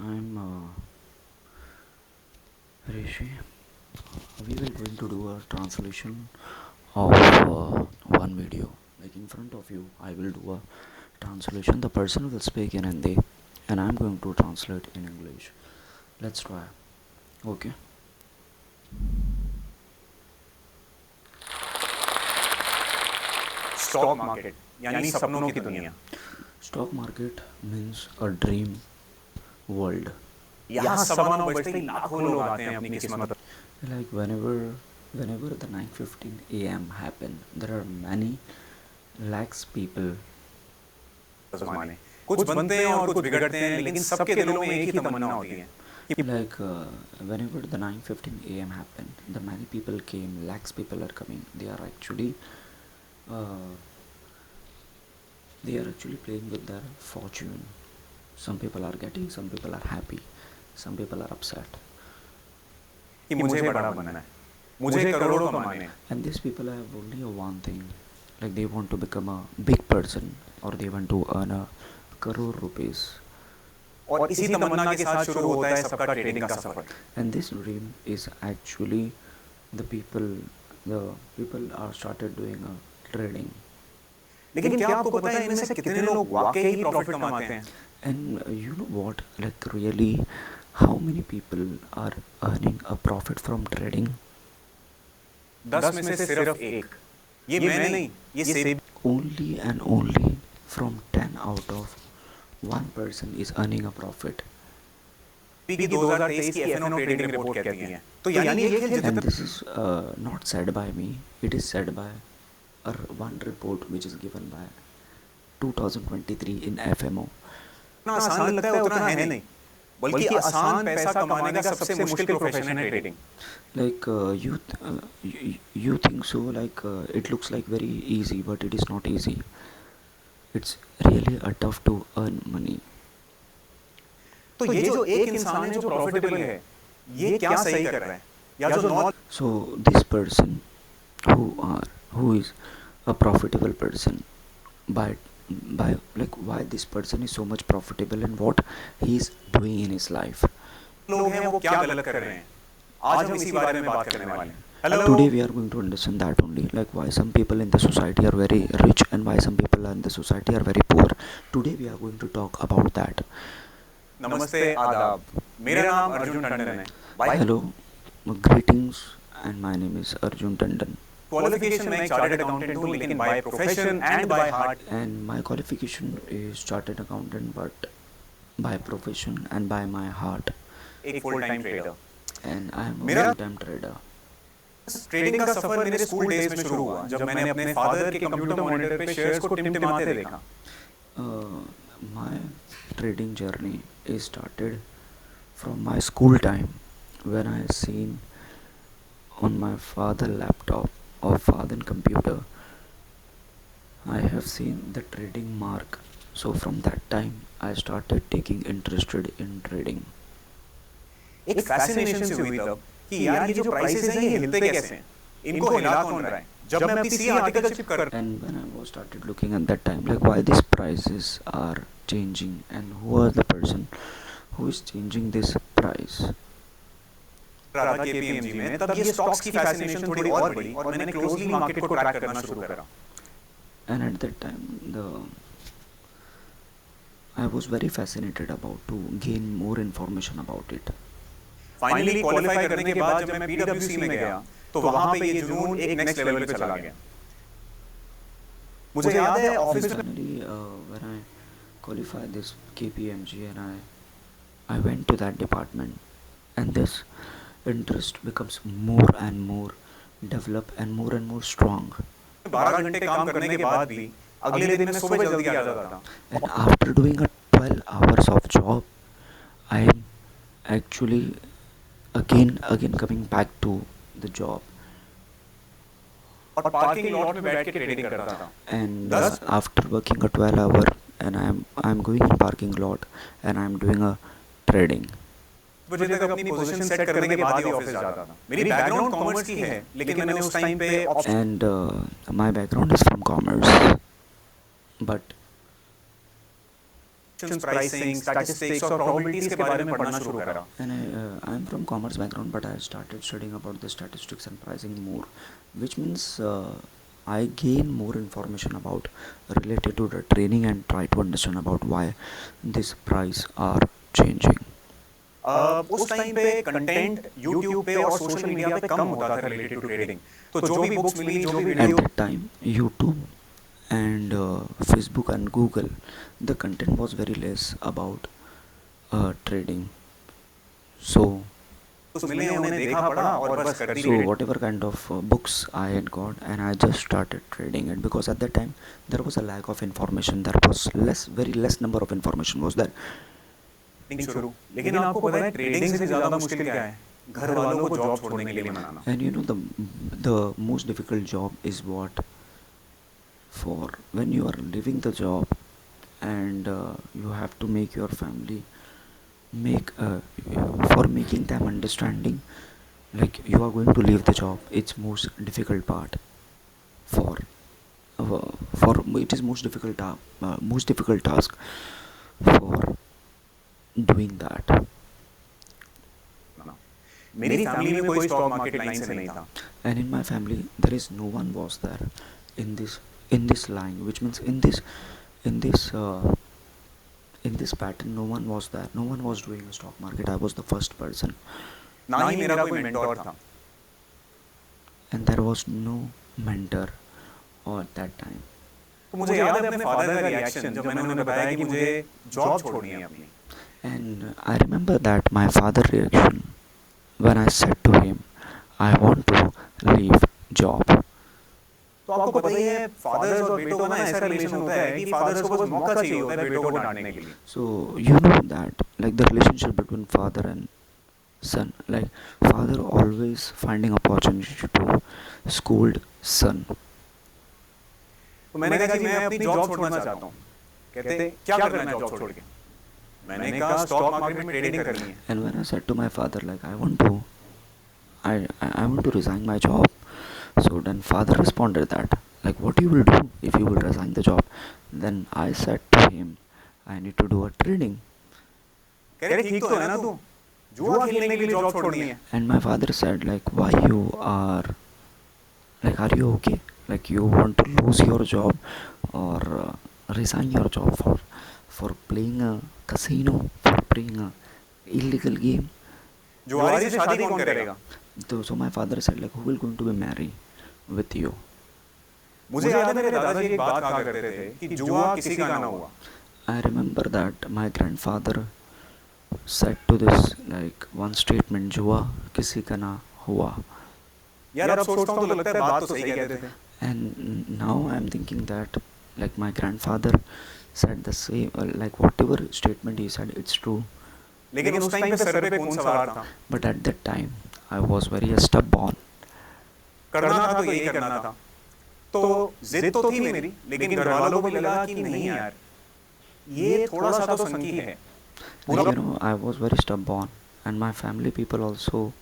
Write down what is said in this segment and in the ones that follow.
I'm Rishi. We will going to do a translation of one video. Like in front of you, I will do a translation. The person will speak in Hindi, and I'm going to translate in English. Let's try. Okay. Stock market यानी सपनों की दुनिया। Stock market means a dream world. यहाँ सवा 9 बजते ही लाखों लोग आते हैं अपनी किस्मत Like whenever the 9:15 a.m. happen, there are many lakhs people. आजमाने। कुछ बनते हैं और कुछ बिगड़ते हैं, लेकिन सबके दिलों में एक ही तमन्ना होती है। Like whenever the 9:15 a.m. happened, the many people came, lakhs people are coming. Uh, they are actually playing with their fortune. Some people are getting, some people are happy, some people are upset. कि मुझे बड़ा बनना है, मुझे करोड़ों कमाने हैं। And these people have only one thing, like they want to become a big person or they want to earn a crore rupees. और इसी तमन्ना के साथ शुरू होता है सबका ट्रेडिंग का सफर। And this dream is actually the people are started doing a trading. लेकिन क्या आपको पता है इनमें से कितने लोग वाकई ही प्रॉफिट कमाते हैं? And you know what, like really how many people are earning a profit from trading? 10 में से सिर्फ एक। ये मैं नहीं, ये SEBI Only and only from 10 out of 1 person is earning a profit. की 2023 की एफएनओ ट्रेडिंग रिपोर्ट कहती है। तो यानी ये खेल And this is not said by me, it is said by one report which is given by 2023 in FMO. जितना आसान लगता है उतना है नहीं, बल्कि आसान पैसा कमाने का सबसे मुश्किल प्रोफेशन है trading. Like you think so, like it looks like very easy, but it is not easy. It's really a tough to earn money. तो ये जो एक इंसान है जो प्रॉफिटेबल है, ये क्या सही कर रहा है? या जो not So this person who is a profitable person by like why this person is so much profitable and what he is doing in his life. लोग हैं वो क्या गलत कर रहे हैं? आज हम इसी बारे में बात करने वाले हैं। Hello, Today we are going to understand that only, like why some people in the society are very rich and why some people in the society are very poor. Today we are going to talk about that. नमस्ते, आदाब। मेरा नाम अर्जुन टंडन है। Hello, greetings, and my name is Arjun Tandon. Qualification में chartered accountant हूँ, लेकिन by profession and by heart And my qualification is chartered accountant, but by profession and by my heart. एक full time trader. And I am a मेरा- full-time trader. Trading का सफर मेरे school days में शुरू हुआ, जब मैंने अपने फादर के कंप्यूटर मॉनिटर पे शेयर्स को टिमटिमाते देखा। My trading journey is started from my school time when I seen on my father laptop or father computer I have seen the trading mark. So from that time I started taking interested in trading. एक fascination से हुई तब कि यार ये जो prices हैं ये हिलते कैसे हैं? इनको हिला कौन रहा है? जब मैं अपनी सी आर्टिकलशिप कर And when I was started looking at that time, like why these prices are changing and who are the person who is changing this price. रहा था केपीएमजी में, तब ये स्टॉक्स की फैसिनेशन थोड़ी और बढ़ी और मैंने क्लोजली मार्केट को ट्रैक करना शुरू करा। And at that time I was very fascinated about to gain more information about it. Finally qualify करने के बाद जब मैं पीडब्ल्यूसी में गया, तो वहां पे ये जुनून एक नेक्स्ट लेवल पे चला गया। मुझे याद है ऑफिस में Finally, when I qualified this KPMG and I went to that department, and this interest becomes more and more develop and more strong. 12 घंटे काम करने के बाद भी अगले दिन मैं सुबह जल्दी आ जाता था। And after doing a 12 hours of job, I am actually again coming back to the job. और पार्किंग लॉट में बैठ के ट्रेडिंग करता था। And Thus- after working a 12 hour, and I'm going in parking lot and I'm doing a trading. मुझे तक अपनी position set करने के बाद ही ऑफिस जाता था। मेरी बैकग्राउंड कॉमर्स की है, लेकिन मैंने उस टाइम पे And my background is from commerce, but pricing, statistics और प्रोबेबिलिटीज के बारे में पढ़ना शुरू करा। And I'm from commerce background, but I started studying about the statistics and pricing more, which means I gain more information about related to the training and try to understand about why this price are changing. उस time पे content YouTube पे और social media पे कम होता था related to trading, तो जो भी बुक्स मिली, जो भी At video, that time, YouTube and Facebook and Google, the content was very less about trading. So मिले उन्हें देखा पढ़ा और बस कर दी so trade. whatever kind of books I had got, and I just started trading it, because at that time there was a lack of information. There was very less number of information was there. शुरू, लेकिन आपको पता है trading से ज्यादा मुश्किल क्या है? घर वालों को जॉब छोड़ने के लिए मनाना। And you know, the most difficult job is what? For when you are leaving the job and you have to make your family for making them understanding, like you are going to leave the job. It's most difficult part for it is most difficult task for doing that. मेरी family में कोई stock market line से नहीं था। And in my family there is no one was there in this line, which means in this pattern no one was there. No one was doing a stock market. I was the first person, ना ही मेरा कोई mentor था। and there was no mentor at that time. तो मुझे याद है अपने father का रिएक्शन जब मैंने उन्हें बताया कि मुझे जॉब छोड़नी है अपनी। And I remember that my father reaction when I said to him, I want to leave job. तो आपको पता ही है फादर्स और बेटों का ना ऐसा रिलेशन होता है कि फादर्स को बस मौका चाहिए होता है बेटों को डांटने के लिए। So you know that, like the relationship between father and son, like father always finding opportunity to scold son. तो मैंने कहा कि मैं अपनी जॉब छोड़ना चाहता हूँ। कहते क्या करना है जॉब छोड़ के? मैंने कहा स्टॉक मार्केट में ट्रेडिंग करनी है। And when I said to my father, like I want to resign my job, so then father responded that, like what you will do if you will resign the job? Then I said to him, I need to do a trading. कह रहे ठीक तो है ना तू? जुआ खेलने के लिए जॉब छोड़नी है। And my father said, like why you are, like are you okay? Like you want to lose your job or resign your job for playing a casino, for playing a illegal game? जुआरी से शादी कौन करेगा? So my father said, like who will going to be married with you? मुझे याद है मेरे दादाजी एक बात कहा करते थे कि जुआ किसी का ना हुआ। I remember that my grandfather said to this like one statement, जुआ किसी का ना हुआ. यार अब सोचता हूँ तो लगता है बात तो सही कहते थे। And now I'm thinking that like my grandfather said the same, like whatever statement he said, it's true. लेकिन उस टाइम पे सर पे खून सवार था। But at that time I was very stubborn. करना था तो यही करना था। तो जिद तो थी मेरी, लेकिन घर वालों को भी लगा कि नहीं यार, ये थोड़ा सा तो संकी है। Like, you know, I was very stubborn, and my family people also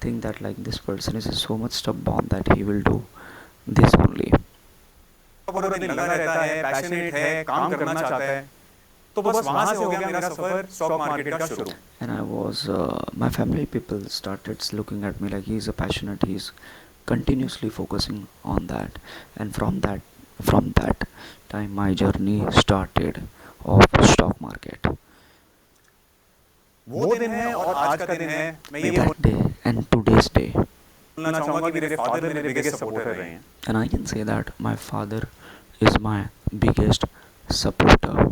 think that like this person is so much stubborn that he will do this only. पूरा दिन लगा रहता है, पैशनेट है, काम करना चाहता है, तो बस वहां से हो गया मेरा सफर स्टॉक मार्केट का शुरू। And I was, my family people started looking at me like he's a passionate, he's continuously focusing on that, and from that time my journey started of stock market. वो दिन है और आज का दिन है, मैं ये That day and today's day. बोलना चाहूंगा कि मेरे फादर मेरे बिगेस्ट सपोर्टर रहे हैं। And I can say that my father is my biggest supporter.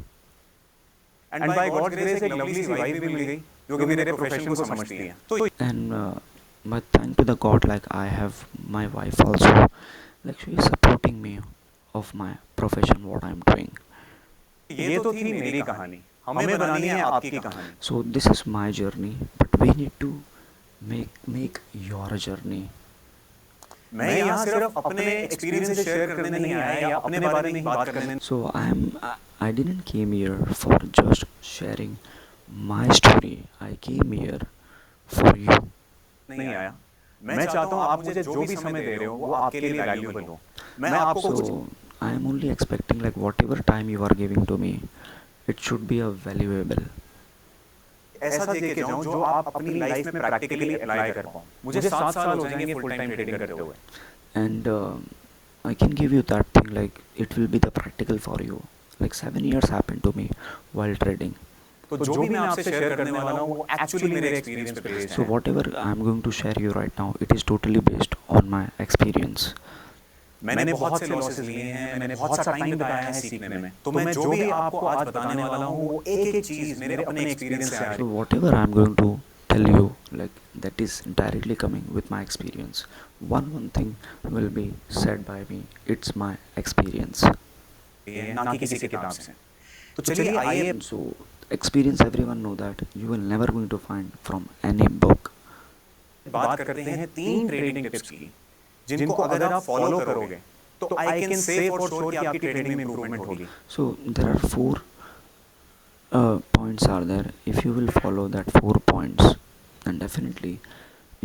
And by God's grace एक लवली सी वाइफ भी मिल गई जो कि मेरे प्रोफेशन को समझती है। तो And but thank to the God, like I have my wife also, like she is supporting me of my profession, what I'm doing. ये तो थी मेरी कहानी, हमें बनानी है आपकी कहानी। So this is my journey, but we need to make your journey. मैं यहाँ सिर्फ अपने एक्सपीरियंस शेयर करने नहीं आया या अपने बारे में ही बात करने। So I didn't came here for just sharing my story. I came here for you. नहीं आया, मैं चाहता हूँ आप मुझे जो भी समय दे रहे हो वो आपके लिए वैल्यूएबल हो। मैं आपको कुछ So I am only expecting like whatever time you are giving to me, it should be a valuable. ऐसा देके जाऊं जो आप अपनी लाइफ में प्रैक्टिकली अप्लाई कर पाओ। मुझे 7 साल हो जाएंगे फुल टाइम ट्रेडिंग करते हुए। And I can give you that thing, like it will be the practical for you. Like 7 years happened to me while trading. तो जो भी मैं आपसे शेयर करने वाला हूँ वो एक्चुअली मेरे एक्सपीरियंस पे बेस्ड So है। whatever I'm going to share you right now, it is totally based on my experience. मैंने बहुत से लॉसेस लिए हैं, मैंने बहुत सा टाइम बिताया है सीखने में, तो मैं जो भी आपको आज बताने वाला हूँ वो एक एक चीज मेरे अपने एक्सपीरियंस से आ रही So whatever I'm going to tell you, like that is directly coming with my experience. One thing will be said by me. It's my experience. है, ना कि किसी किताब से। तो चलिए आइए So experience, everyone know that you will never going to find from any book. बात करते हैं 3 ट्रेडिंग टिप्स की, जिनको अगर आप फॉलो करोगे तो I can say for sure कि आपकी ट्रेडिंग में इंप्रूवमेंट होगी। So there are four points are there. If you will follow that 4 points, then definitely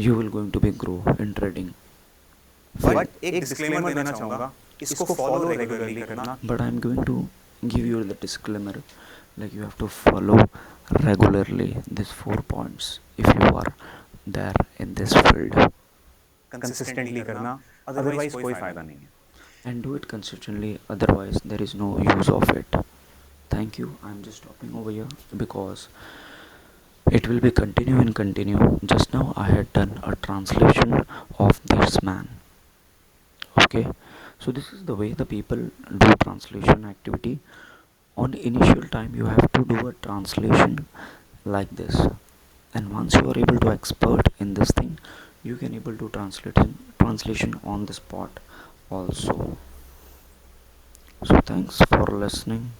you will going to be grow in trading. But एक disclaimer देना चाहूंगा, इसको follow regularly करना। But I'm going to give you the disclaimer, like you have to follow regularly these 4 points if you are there in this field, consistently करना, otherwise कोई फायदा नहीं है। and do it consistently, otherwise there is no use of it. Thank you. I'm just stopping over here because it will be continue and continue. Just now I had done a translation of this man. Okay, so this is the way the people do translation activity. On initial time you have to do a translation like this, and once you are able to expert in this thing, you can able to translation on the spot also. So thanks for listening.